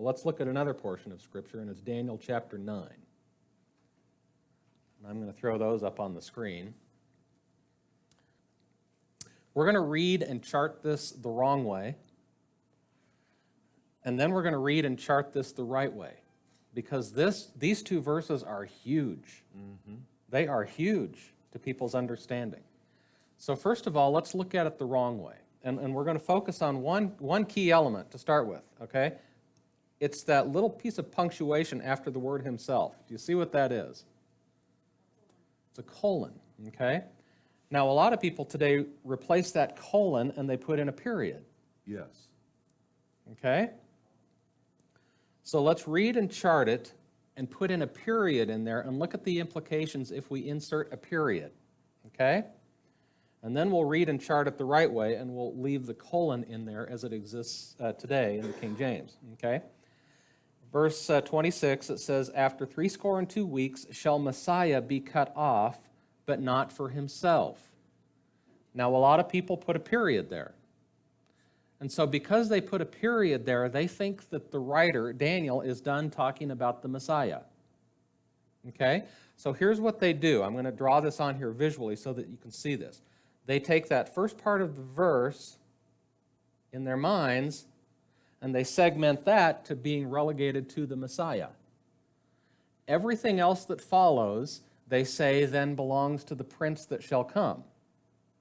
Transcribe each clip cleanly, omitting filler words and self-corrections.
Well, let's look at another portion of Scripture, and it's Daniel chapter 9. And I'm going to throw those up on the screen. We're going to read and chart this the wrong way, and then we're going to read and chart this the right way, because these two verses are huge. They are huge to people's understanding. So first of all, let's look at it the wrong way. And we're going to focus on one key element to start with, okay? It's that little piece of punctuation after the word himself. Do you see what that is? It's a colon, okay? Now, a lot of people today replace that colon and they put in a period. Yes. Okay? So let's read and chart it and put in a period in there and look at the implications if we insert a period. Okay? And then we'll read and chart it the right way, and we'll leave the colon in there as it exists today in the King James. Okay? Verse 26, it says, "After 62 weeks shall Messiah be cut off, but not for himself." Now, a lot of people put a period there. And so because they put a period there, they think that the writer, Daniel, is done talking about the Messiah. Okay? So here's what they do. I'm going to draw this on here visually so that you can see this. They take that first part of the verse in their minds, and they segment that to being relegated to the Messiah. Everything else that follows, they say, then belongs to the prince that shall come.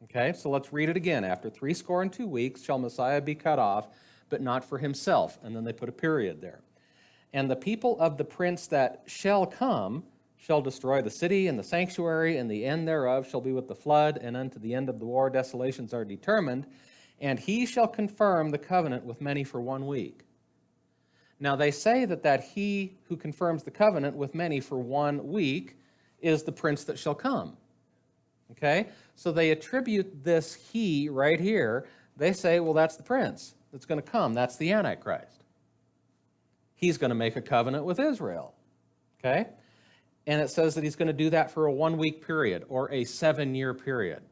Okay, so let's read it again. "After 62 weeks shall Messiah be cut off, but not for himself." And then they put a period there. "And the people of the prince that shall come shall destroy the city and the sanctuary, and the end thereof shall be with the flood, and unto the end of the war desolations are determined. And he shall confirm the covenant with many for 1 week." Now they say that he who confirms the covenant with many for 1 week is the prince that shall come. Okay? So they attribute this he right here. They say, well, that's the prince that's going to come. That's the Antichrist. He's going to make a covenant with Israel. Okay? And it says that he's going to do that for a 1-week period or a 7-year period.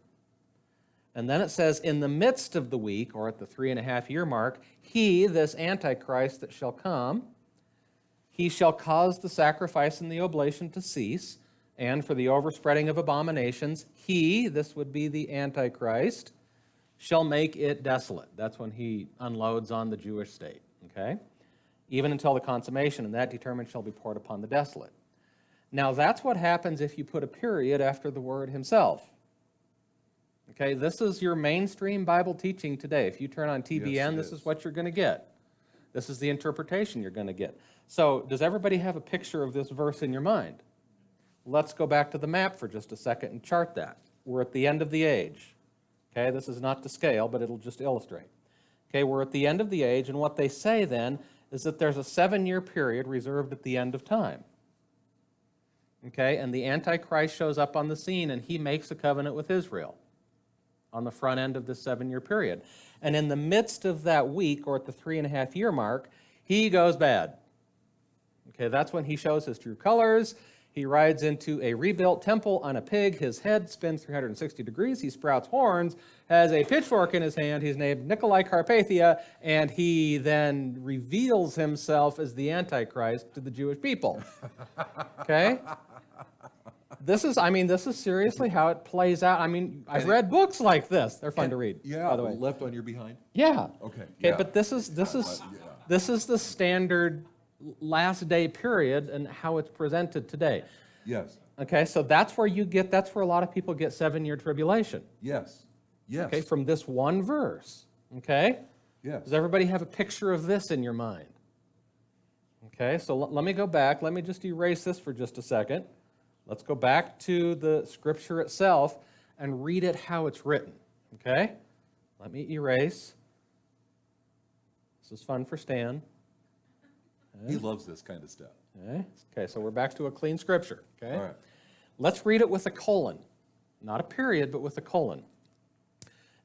And then it says, in the midst of the week, or at the 3.5-year mark, he, this Antichrist that shall come, he shall cause the sacrifice and the oblation to cease, and for the overspreading of abominations, he, this would be the Antichrist, shall make it desolate. That's when he unloads on the Jewish state, okay? Even until the consummation, and that determined shall be poured upon the desolate. Now, that's what happens if you put a period after the word himself. Okay, this is your mainstream Bible teaching today. If you turn on TBN, this is what you're going to get. This is the interpretation you're going to get. So, does everybody have a picture of this verse in your mind? Let's go back to the map for just a second and chart that. We're at the end of the age. Okay, this is not to scale, but it'll just illustrate. Okay, we're at the end of the age, and what they say then is that there's a 7-year period reserved at the end of time. Okay, and the Antichrist shows up on the scene, and he makes a covenant with Israel on the front end of this 7-year period. And in the midst of that week, or at the 3.5-year mark, he goes bad. Okay, that's when he shows his true colors. He rides into a rebuilt temple on a pig. His head spins 360 degrees. He sprouts horns, has a pitchfork in his hand. He's named Nikolai Carpathia, and he then reveals himself as the Antichrist to the Jewish people. Okay? This is seriously how it plays out. I mean, I've read books like this. They're fun to read, Yeah, by the way. Left on Your Behind? Yeah. Okay. Okay, Yeah. but this is the standard last day period and how it's presented today. Yes. Okay, so that's where a lot of people get 7-year tribulation. Yes. Yes. Okay, from this one verse. Okay? Yes. Does everybody have a picture of this in your mind? Okay, so let me go back. Let me just erase this for just a second. Let's go back to the scripture itself and read it how it's written. Okay? Let me erase. This is fun for Stan. Okay. He loves this kind of stuff. Okay, so we're back to a clean scripture. Okay? All right. Let's read it with a colon. Not a period, but with a colon.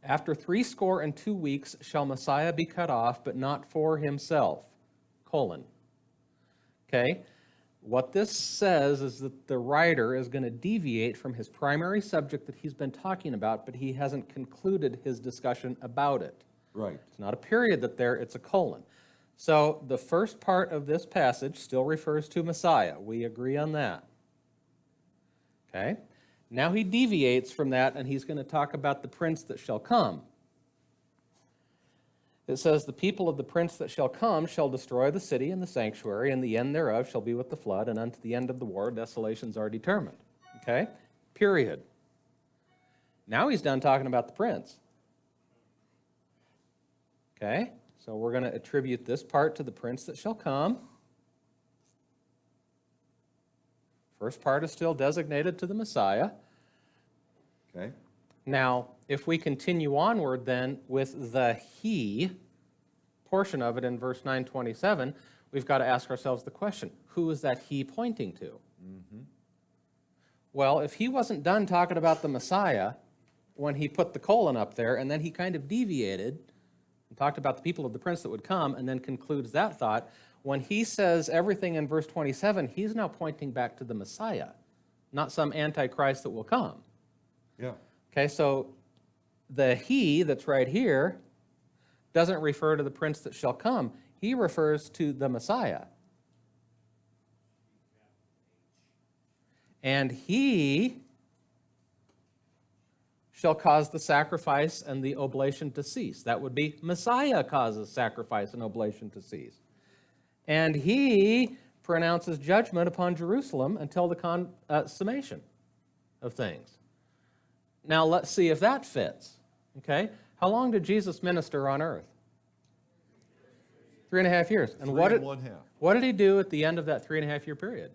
"After 62 weeks shall Messiah be cut off, but not for himself. Colon." Okay? What this says is that the writer is going to deviate from his primary subject that he's been talking about, but he hasn't concluded his discussion about it. Right. It's not a period it's a colon. So the first part of this passage still refers to Messiah. We agree on that. Okay? Now he deviates from that, and he's going to talk about the prince that shall come. It says, the people of the prince that shall come shall destroy the city and the sanctuary, and the end thereof shall be with the flood, and unto the end of the war desolations are determined. Okay? Period. Now he's done talking about the prince. Okay? So we're going to attribute this part to the prince that shall come. First part is still designated to the Messiah. Okay? Now, if we continue onward then with the he portion of it in verse 927, we've got to ask ourselves the question, who is that he pointing to? Well, if he wasn't done talking about the Messiah when he put the colon up there, and then he kind of deviated and talked about the people of the prince that would come, and then concludes that thought, when he says everything in verse 27, he's now pointing back to the Messiah, not some antichrist that will come. Yeah. Okay, so the he that's right here doesn't refer to the prince that shall come. He refers to the Messiah. And he shall cause the sacrifice and the oblation to cease. That would be Messiah causes sacrifice and oblation to cease. And he pronounces judgment upon Jerusalem until the consummation of things. Now let's see if that fits. Okay? How long did Jesus minister on earth? 3.5 years. And Three and one half. what did he do at the end of that 3.5 year period?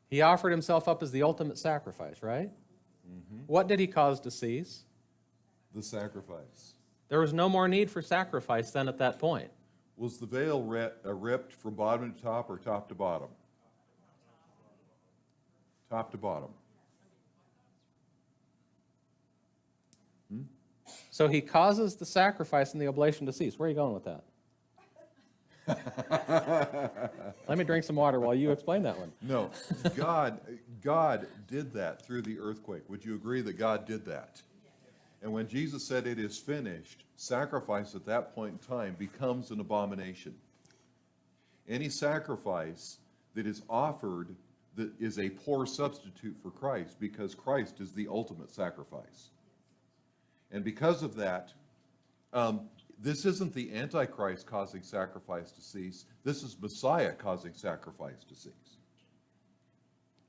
He offered himself up as the ultimate sacrifice, right? What did he cause to cease? The sacrifice. There was no more need for sacrifice then at that point. Was the veil ripped from bottom to top or top to bottom? Top to bottom. So he causes the sacrifice and the oblation to cease. Where are you going with that? Let me drink some water while you explain that one. No, God did that through the earthquake. Would you agree that God did that? And when Jesus said it is finished, sacrifice at that point in time becomes an abomination. Any sacrifice that is offered that is a poor substitute for Christ, because Christ is the ultimate sacrifice. And because of that, this isn't the Antichrist causing sacrifice to cease. This is Messiah causing sacrifice to cease.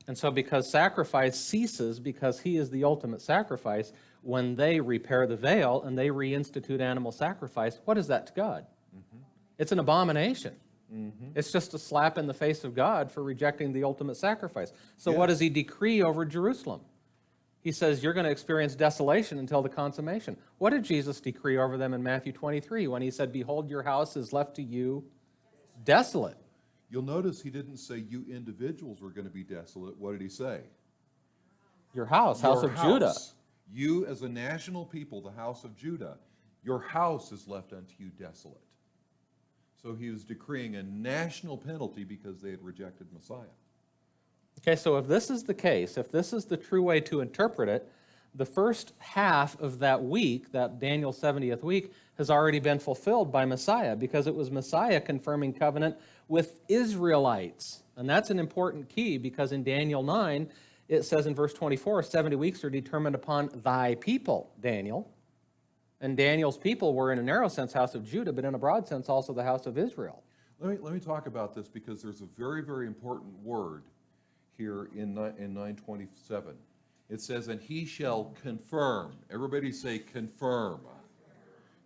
And so because sacrifice ceases because he is the ultimate sacrifice, when they repair the veil and they reinstitute animal sacrifice, what is that to God? It's an abomination. It's just a slap in the face of God for rejecting the ultimate sacrifice. So what does he decree over Jerusalem? He says, you're going to experience desolation until the consummation. What did Jesus decree over them in Matthew 23 when he said, behold, your house is left to you desolate? You'll notice he didn't say you individuals were going to be desolate. What did he say? Your house Your of Judah. You as a national people, the house of Judah, your house is left unto you desolate. So he was decreeing a national penalty because they had rejected Messiah. Okay, so if this is the case, if this is the true way to interpret it, the first half of that week, that Daniel's 70th week, has already been fulfilled by Messiah, because it was Messiah confirming covenant with Israelites. And that's an important key, because in Daniel 9, it says in verse 24, 70 weeks are determined upon thy people, Daniel. And Daniel's people were in a narrow sense house of Judah, but in a broad sense also the house of Israel. Let me talk about this, because there's a very, very important word here in 927. It says, and he shall confirm. Everybody say confirm.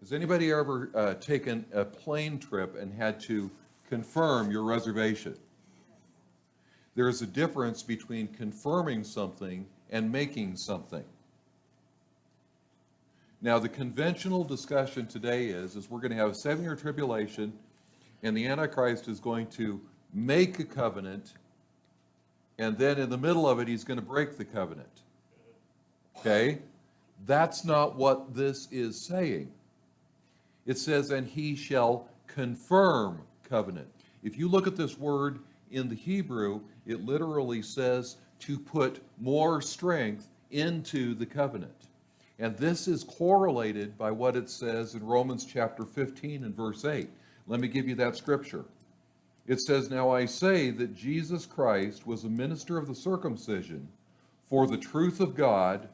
Has anybody ever taken a plane trip and had to confirm your reservation? There is a difference between confirming something and making something. Now, the conventional discussion today is we're going to have a 7-year tribulation, and the Antichrist is going to make a covenant, and then in the middle of it, he's going to break the covenant. Okay? That's not what this is saying. It says, and he shall confirm covenant. If you look at this word in the Hebrew, it literally says to put more strength into the covenant. And this is correlated by what it says in Romans chapter 15 and verse 8. Let me give you that scripture. It says, "Now I say that Jesus Christ was a minister of the circumcision for the truth of God,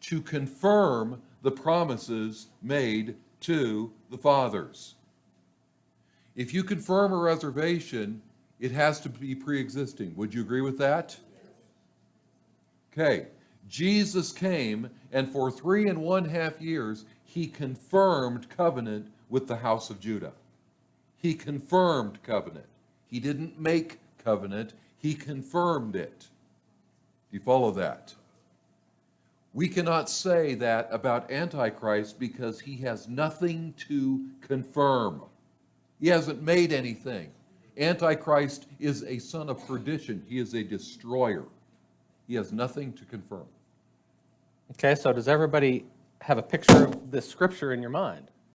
to confirm the promises made to the fathers." If you confirm a reservation, it has to be pre-existing. Would you agree with that? Okay. Jesus came, and for 3.5 years, he confirmed covenant with the house of Judah. He confirmed covenant. He didn't make covenant, he confirmed it. Do you follow that? We cannot say that about Antichrist because he has nothing to confirm. He hasn't made anything. Antichrist is a son of perdition. He is a destroyer. He has nothing to confirm. Okay, so does everybody have a picture of this scripture in your mind?